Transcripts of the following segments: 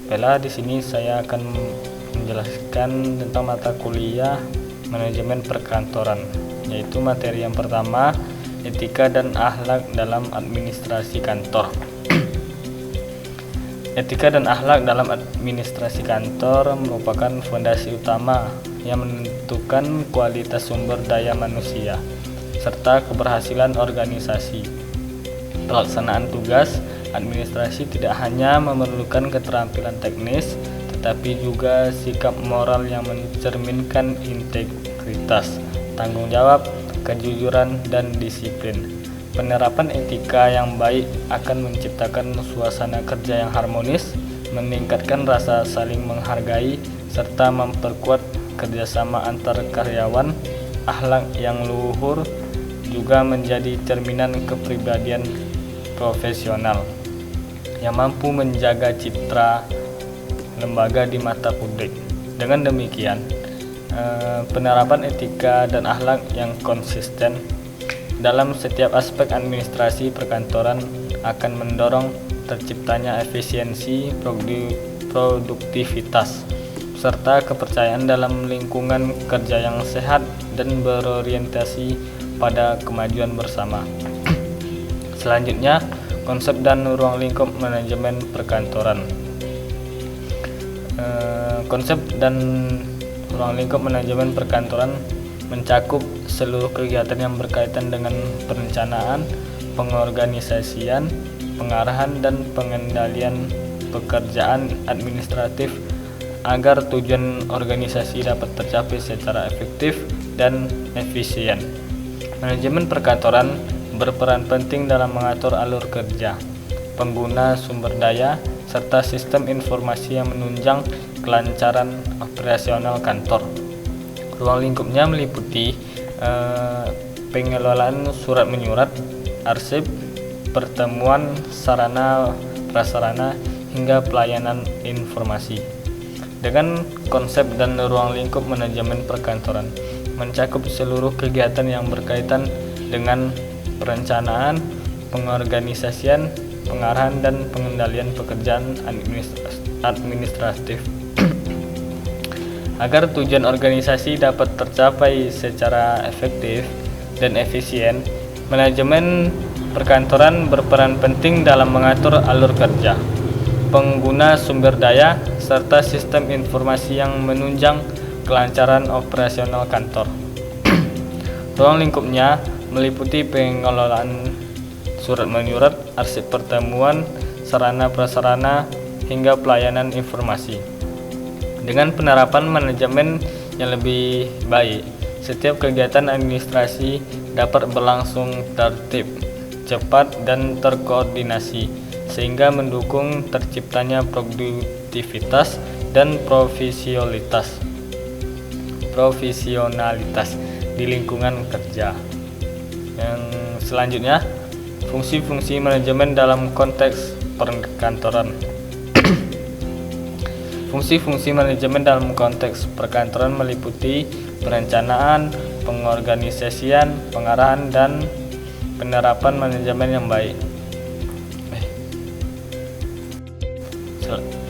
Bella, di sini saya akan menjelaskan tentang mata kuliah manajemen perkantoran, yaitu materi yang pertama, etika dan akhlak dalam administrasi kantor. Etika dan akhlak dalam administrasi kantor merupakan fondasi utama yang menentukan kualitas sumber daya manusia serta keberhasilan organisasi. Pelaksanaan tugas administrasi tidak hanya memerlukan keterampilan teknis, tetapi juga sikap moral yang mencerminkan integritas, tanggung jawab, kejujuran, dan disiplin. Penerapan etika yang baik akan menciptakan suasana kerja yang harmonis, meningkatkan rasa saling menghargai, serta memperkuat kerjasama antar karyawan. Akhlak yang luhur juga menjadi cerminan kepribadian profesional yang mampu menjaga citra lembaga di mata publik. Dengan demikian, penerapan etika dan akhlak yang konsisten dalam setiap aspek administrasi perkantoran akan mendorong terciptanya efisiensi, produktivitas, serta kepercayaan dalam lingkungan kerja yang sehat dan berorientasi pada kemajuan bersama. Selanjutnya, konsep dan ruang lingkup manajemen perkantoran. Konsep dan ruang lingkup manajemen perkantoran mencakup seluruh kegiatan yang berkaitan dengan perencanaan, pengorganisasian, pengarahan, dan pengendalian pekerjaan administratif agar tujuan organisasi dapat tercapai secara efektif dan efisien. Manajemen perkantoran berperan penting dalam mengatur alur kerja, pengguna sumber daya, serta sistem informasi yang menunjang kelancaran operasional kantor. Ruang lingkupnya meliputi pengelolaan surat menyurat, arsip, pertemuan, sarana prasarana, hingga pelayanan informasi. Dengan konsep dan ruang lingkup manajemen perkantoran mencakup seluruh kegiatan yang berkaitan dengan perencanaan, pengorganisasian, pengarahan, dan pengendalian pekerjaan administratif. Agar tujuan organisasi dapat tercapai secara efektif dan efisien, manajemen perkantoran berperan penting dalam mengatur alur kerja, pengguna sumber daya, serta sistem informasi yang menunjang kelancaran operasional kantor. Ruang lingkupnya meliputi pengelolaan surat menyurat, arsip pertemuan, sarana prasarana, hingga pelayanan informasi. Dengan penerapan manajemen yang lebih baik, setiap kegiatan administrasi dapat berlangsung tertib, cepat, dan terkoordinasi, sehingga mendukung terciptanya produktivitas dan profesionalitas di lingkungan kerja. Yang selanjutnya, fungsi-fungsi manajemen dalam konteks perkantoran. Fungsi-fungsi manajemen dalam konteks perkantoran meliputi perencanaan, pengorganisasian, pengarahan, dan penerapan manajemen yang baik.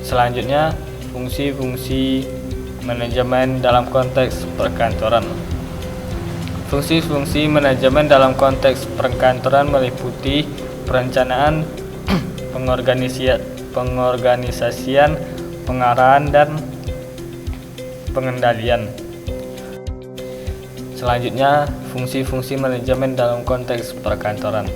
Selanjutnya, fungsi-fungsi manajemen dalam konteks perkantoran. Fungsi-fungsi manajemen dalam konteks perkantoran meliputi perencanaan, pengorganisasian, pengarahan, dan pengendalian. Selanjutnya, fungsi-fungsi manajemen dalam konteks perkantoran.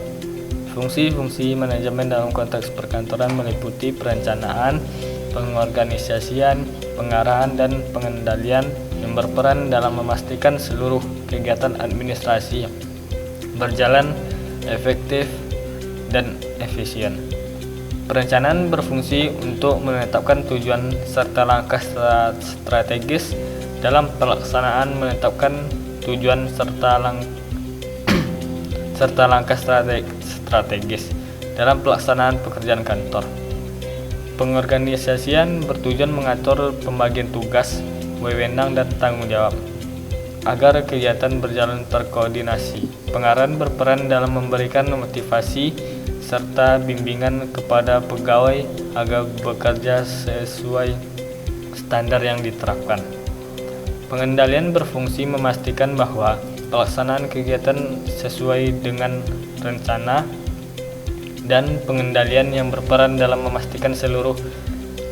Fungsi-fungsi manajemen dalam konteks perkantoran meliputi perencanaan, pengorganisasian, pengarahan, dan pengendalian yang berperan dalam memastikan seluruh kegiatan administrasi berjalan efektif dan efisien. Perencanaan berfungsi untuk menetapkan tujuan serta langkah strategis dalam pelaksanaan, menetapkan tujuan serta langkah strategis dalam pelaksanaan pekerjaan kantor. Pengorganisasian bertujuan mengatur pembagian tugas, wewenang, dan tanggung jawab agar kegiatan berjalan terkoordinasi. Pengarahan berperan dalam memberikan motivasi serta bimbingan kepada pegawai agar bekerja sesuai standar yang diterapkan. Pengendalian berfungsi memastikan bahwa pelaksanaan kegiatan sesuai dengan rencana, dan pengendalian yang berperan dalam memastikan seluruh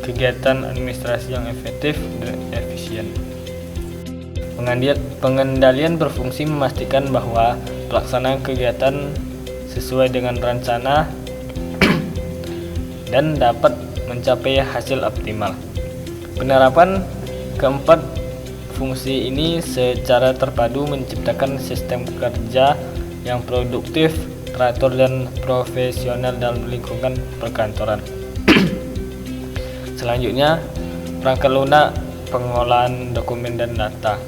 kegiatan administrasi yang efektif dan efisien. Pengendalian berfungsi memastikan bahwa pelaksanaan kegiatan sesuai dengan rencana dan dapat mencapai hasil optimal. Penerapan keempat fungsi ini secara terpadu menciptakan sistem kerja yang produktif, teratur, dan profesional dalam lingkungan perkantoran. Selanjutnya, perangkat lunak pengolahan dokumen dan data.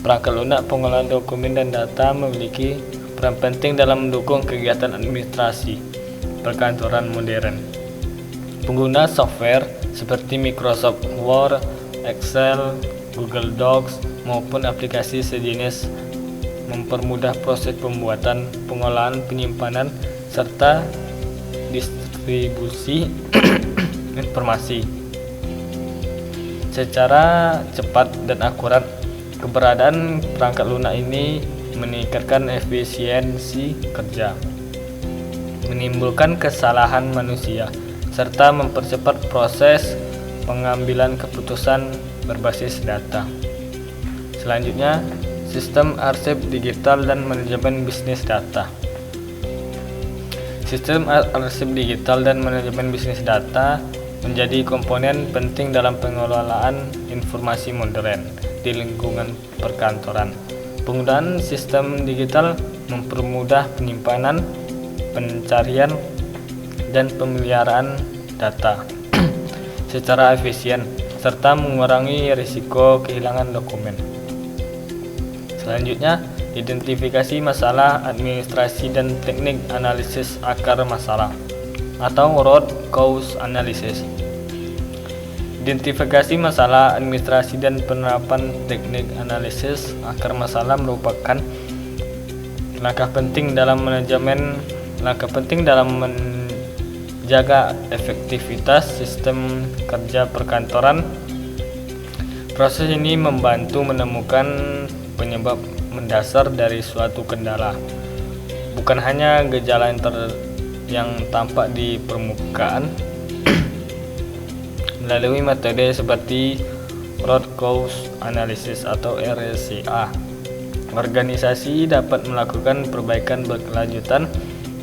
Perangkat lunak pengolahan dokumen dan data memiliki peran penting dalam mendukung kegiatan administrasi perkantoran modern. Pengguna software seperti Microsoft Word, Excel, Google Docs, maupun aplikasi sejenis mempermudah proses pembuatan, pengolahan, penyimpanan, serta distribusi informasi secara cepat dan akurat. Keberadaan perangkat lunak ini meningkatkan efisiensi kerja, menimbulkan kesalahan manusia, serta mempercepat proses pengambilan keputusan berbasis data. Selanjutnya, sistem arsip digital dan manajemen bisnis data. Sistem arsip digital dan manajemen bisnis data menjadi komponen penting dalam pengelolaan informasi modern di lingkungan perkantoran. Penggunaan sistem digital mempermudah penyimpanan, pencarian, dan pemeliharaan data secara efisien, serta mengurangi risiko kehilangan dokumen. Selanjutnya, identifikasi masalah administrasi dan teknik analisis akar masalah atau root cause analysis. Identifikasi masalah administrasi dan penerapan teknik analisis akar masalah merupakan langkah penting dalam menjaga efektivitas sistem kerja perkantoran. Proses ini membantu menemukan penyebab mendasar dari suatu kendala, bukan hanya gejala yang tampak di permukaan. Melalui metode seperti root cause analysis atau RCA, organisasi dapat melakukan perbaikan berkelanjutan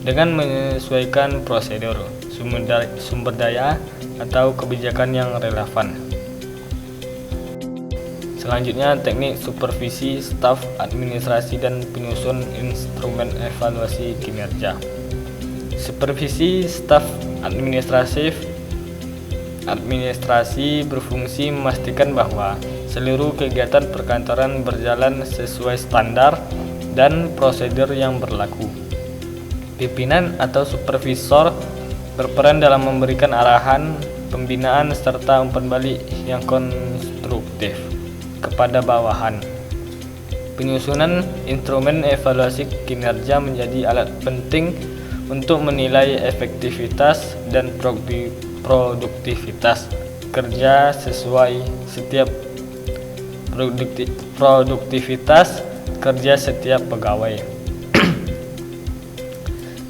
dengan menyesuaikan prosedur, sumber daya, atau kebijakan yang relevan. Selanjutnya, teknik supervisi staf administrasi dan penyusun instrumen evaluasi kinerja. Supervisi staf administrasi berfungsi memastikan bahwa seluruh kegiatan perkantoran berjalan sesuai standar dan prosedur yang berlaku. Pimpinan atau supervisor berperan dalam memberikan arahan, pembinaan, serta umpan balik yang konstruktif kepada bawahan. Penyusunan instrumen evaluasi kinerja menjadi alat penting untuk menilai efektivitas dan produktivitas kerja setiap pegawai.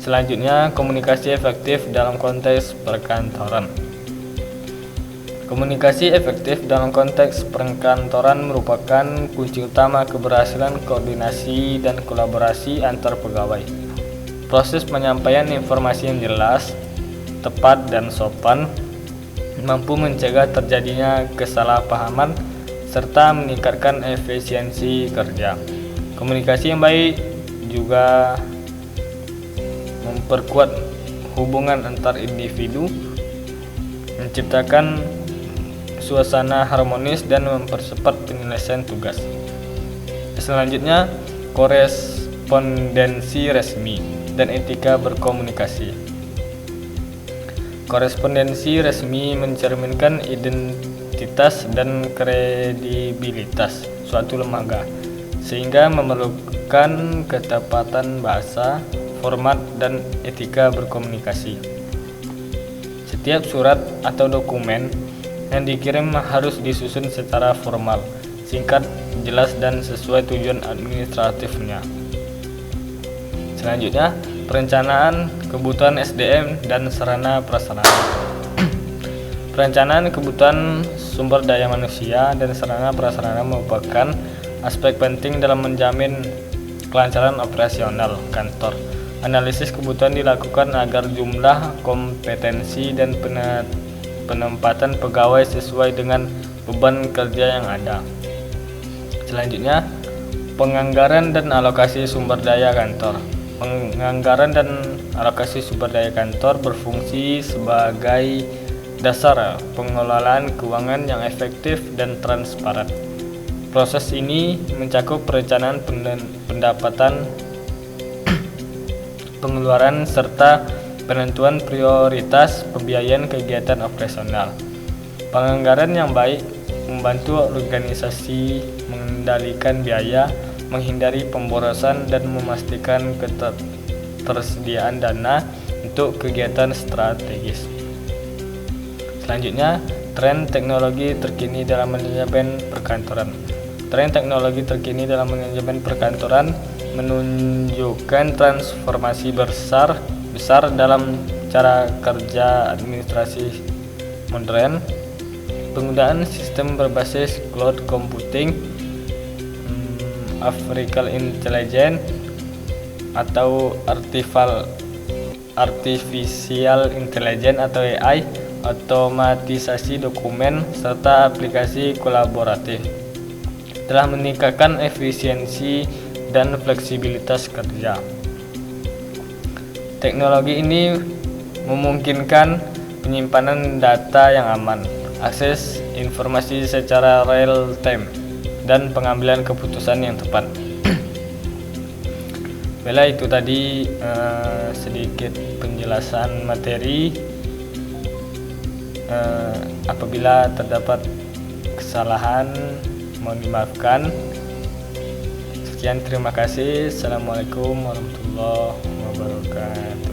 Selanjutnya, komunikasi efektif dalam konteks perkantoran. Komunikasi efektif dalam konteks perkantoran merupakan kunci utama keberhasilan koordinasi dan kolaborasi antar pegawai. Proses penyampaian informasi yang jelas, tepat, dan sopan mampu mencegah terjadinya kesalahpahaman serta meningkatkan efisiensi kerja. Komunikasi yang baik juga memperkuat hubungan antar individu, menciptakan suasana harmonis, dan mempercepat penyelesaian tugas. Selanjutnya, korespondensi resmi dan etika berkomunikasi. Korespondensi resmi mencerminkan identitas dan kredibilitas suatu lembaga. sehingga memerlukan ketepatan bahasa, format, dan etika berkomunikasi. Setiap surat atau dokumen yang dikirim harus disusun secara formal, singkat, jelas, dan sesuai tujuan administratifnya. Selanjutnya, perencanaan kebutuhan SDM dan sarana prasarana. Perencanaan kebutuhan sumber daya manusia dan sarana prasarana merupakan aspek penting dalam menjamin kelancaran operasional kantor. Analisis kebutuhan dilakukan agar jumlah, kompetensi, dan penempatan pegawai sesuai dengan beban kerja yang ada. Selanjutnya, penganggaran dan alokasi sumber daya kantor. Penganggaran dan alokasi sumber daya kantor berfungsi sebagai dasar pengelolaan keuangan yang efektif dan transparan. Proses ini mencakup perencanaan pendapatan, pengeluaran, serta penentuan prioritas pembiayaan kegiatan operasional. Penganggaran yang baik membantu organisasi mengendalikan biaya, menghindari pemborosan, dan memastikan ketersediaan dana untuk kegiatan strategis. Selanjutnya, tren teknologi terkini dalam manajemen perkantoran. Tren teknologi terkini dalam manajemen perkantoran menunjukkan transformasi besar dalam cara kerja administrasi modern. Penggunaan sistem berbasis cloud computing, artificial intelligence atau artificial intelligence atau AI, otomatisasi dokumen, serta aplikasi kolaboratif telah meningkatkan efisiensi dan fleksibilitas kerja. Teknologi ini memungkinkan penyimpanan data yang aman, akses informasi secara real time, dan pengambilan keputusan yang tepat. Baiklah, itu tadi sedikit penjelasan materi. Apabila terdapat kesalahan, mohon dimaafkan. Sekian, terima kasih. Assalamualaikum warahmatullahi wabarakatuh.